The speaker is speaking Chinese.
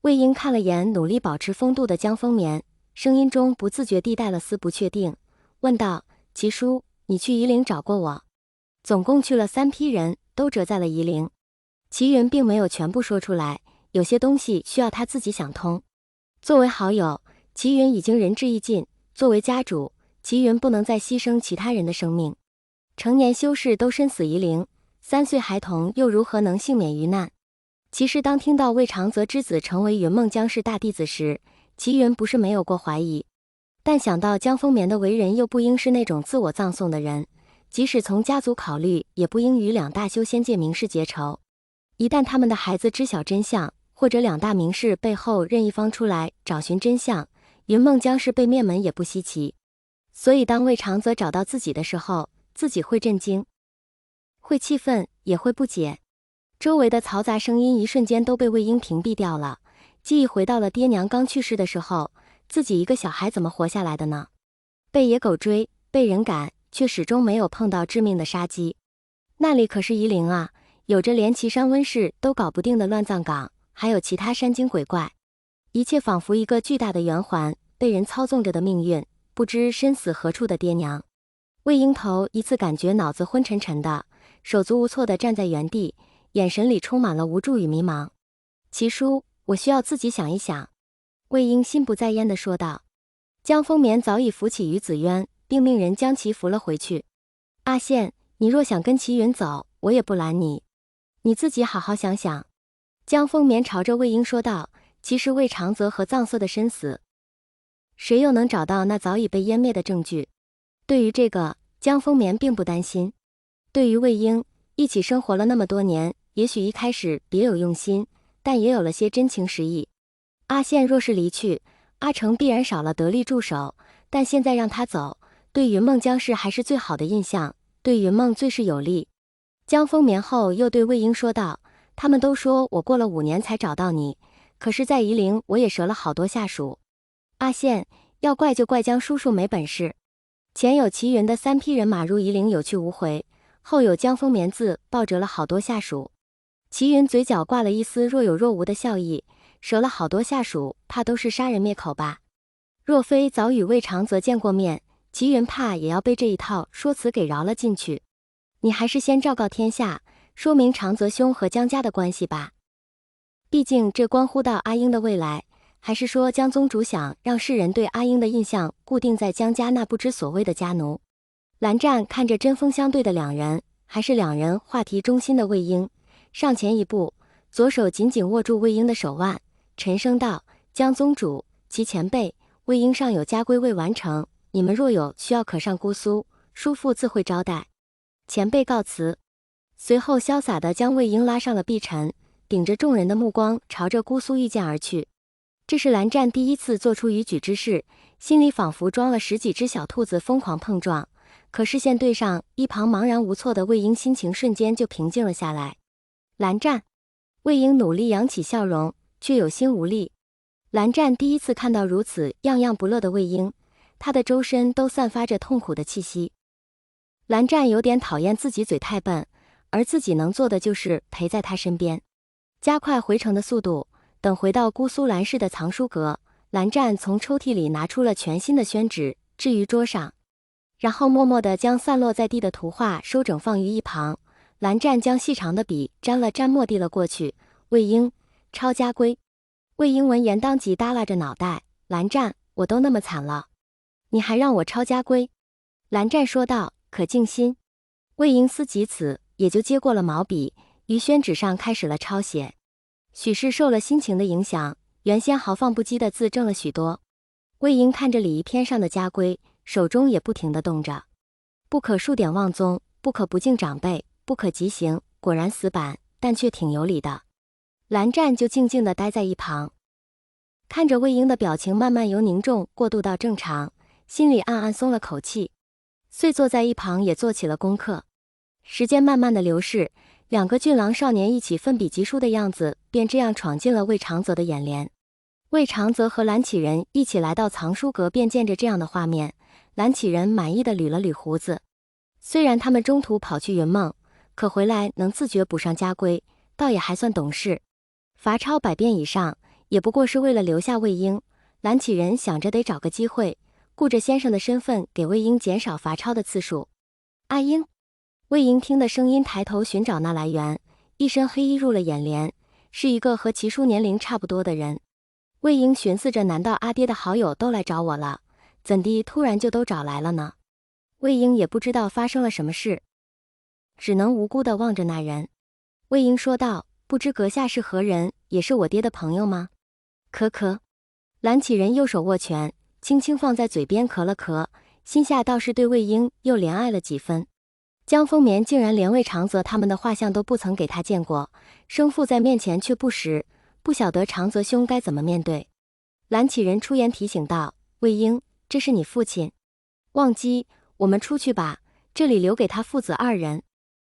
魏婴看了眼努力保持风度的江丰眠，声音中不自觉地带了丝不确定，问道：“齐叔，你去夷陵找过我？”总共去了3批人，都折在了夷陵。齐云并没有全部说出来，有些东西需要他自己想通。作为好友，齐云已经仁至义尽；作为家主，齐云不能再牺牲其他人的生命。成年修士都身死夷陵，3岁孩童又如何能幸免于难？其实当听到魏长泽之子成为云梦江氏大弟子时，齐云不是没有过怀疑，但想到江丰眠的为人又不应是那种自我葬送的人，即使从家族考虑，也不应与2大修仙界名士结仇。一旦他们的孩子知晓真相，或者2大名士背后任一方出来找寻真相，云梦江氏被灭门也不稀奇。所以当魏长泽找到自己的时候，自己会震惊，会气愤，也会不解。周围的嘈杂声音一瞬间都被魏婴屏蔽掉了，记忆回到了爹娘刚去世的时候，自己一个小孩怎么活下来的呢？被野狗追，被人赶，却始终没有碰到致命的杀机。那里可是夷陵啊，有着连岐山温氏都搞不定的乱葬岗，还有其他山精鬼怪，一切仿佛一个巨大的圆环，被人操纵着的命运，不知身死何处的爹娘。魏婴头一次感觉脑子昏沉沉的，手足无措地站在原地，眼神里充满了无助与迷茫。齐叔，我需要自己想一想。魏婴心不在焉地说道。江丰眠早已扶起于子渊，并命人将其扶了回去。阿宪，你若想跟齐云走，我也不拦你，你自己好好想想。江丰眠朝着魏婴说道。其实魏长泽和藏色的身死，谁又能找到那早已被湮灭的证据？对于这个，江丰眠并不担心。对于魏婴，一起生活了那么多年，也许一开始别有用心，但也有了些真情实意。阿宪若是离去，阿成必然少了得力助手，但现在让他走，对云梦江氏还是最好的印象，对云梦最是有利。江丰眠后又对魏婴说道：“他们都说我过了5年才找到你，可是在夷陵我也折了好多下属。阿宪，要怪就怪江叔叔没本事。前有齐云的3批人马入夷陵有去无回，后有江丰眠自暴折了好多下属。齐云嘴角挂了一丝若有若无的笑意，折了好多下属，怕都是杀人灭口吧？若非早与魏长泽见过面，齐云怕也要被这一套说辞给饶了进去。你还是先昭告天下，说明长泽兄和江家的关系吧。毕竟这关乎到阿英的未来，还是说江宗主想让世人对阿英的印象固定在江家那不知所谓的家奴？蓝湛看着针锋相对的2人，还是2人话题中心的魏婴，上前一步，左手紧紧握住魏婴的手腕，沉声道：“江宗主，其前辈，魏婴尚有家规未完成，你们若有需要可上姑苏，叔父自会招待。前辈告辞。”随后潇洒地将魏婴拉上了碧尘，顶着众人的目光朝着姑苏御剑而去。这是蓝湛第一次做出逾矩之事，心里仿佛装了10几只小兔子疯狂碰撞，可视线对上一旁茫然无措的魏婴，心情瞬间就平静了下来。蓝湛，魏婴努力扬起笑容，却有心无力。蓝湛第一次看到如此样样不乐的魏婴，他的周身都散发着痛苦的气息。蓝湛有点讨厌自己嘴太笨，而自己能做的就是陪在他身边，加快回程的速度。等回到姑苏蓝氏的藏书阁，蓝湛从抽屉里拿出了全新的宣纸，置于桌上，然后默默地将散落在地的图画收整放于一旁。蓝湛将细长的笔沾了沾墨递了过去。魏婴，抄家规。魏婴闻言当即耷拉着脑袋。蓝湛，我都那么惨了，你还让我抄家规？蓝湛说道。可静心。魏婴思及此，也就接过了毛笔，于宣纸上开始了抄写。许是受了心情的影响，原先豪放不羁的字正了许多。魏婴看着礼仪篇上的家规，手中也不停地动着。不可数典忘宗，不可不敬长辈，不可极刑，果然死板，但却挺有理的。蓝湛就静静地待在一旁，看着魏婴的表情慢慢由凝重过渡到正常，心里暗暗松了口气。遂坐在一旁也做起了功课。时间慢慢的流逝，2个俊朗少年一起奋笔疾书的样子便这样闯进了魏长泽的眼帘。魏长泽和蓝启仁一起来到藏书阁，便见着这样的画面。蓝启仁满意的捋了捋胡子。虽然他们中途跑去云梦，可回来能自觉补上家规，倒也还算懂事。罚抄100遍以上，也不过是为了留下魏婴。蓝启仁想着得找个机会，顾着先生的身份，给魏婴减少罚抄的次数。阿英，魏婴听的声音抬头寻找那来源，一身黑衣入了眼帘，是一个和齐叔年龄差不多的人。魏婴寻思着，难道阿爹的好友都来找我了？怎地突然就都找来了呢？魏婴也不知道发生了什么事，只能无辜地望着那人。魏婴说道：“不知阁下是何人，也是我爹的朋友吗？”咳。蓝启仁右手握拳，轻轻放在嘴边咳了咳，心下倒是对魏婴又怜爱了几分。江丰眠竟然连魏长泽他们的画像都不曾给他见过，生父在面前却不识，不晓得长泽兄该怎么面对。蓝启仁出言提醒道：“魏婴，这是你父亲。忘机，我们出去吧，这里留给他父子二人。”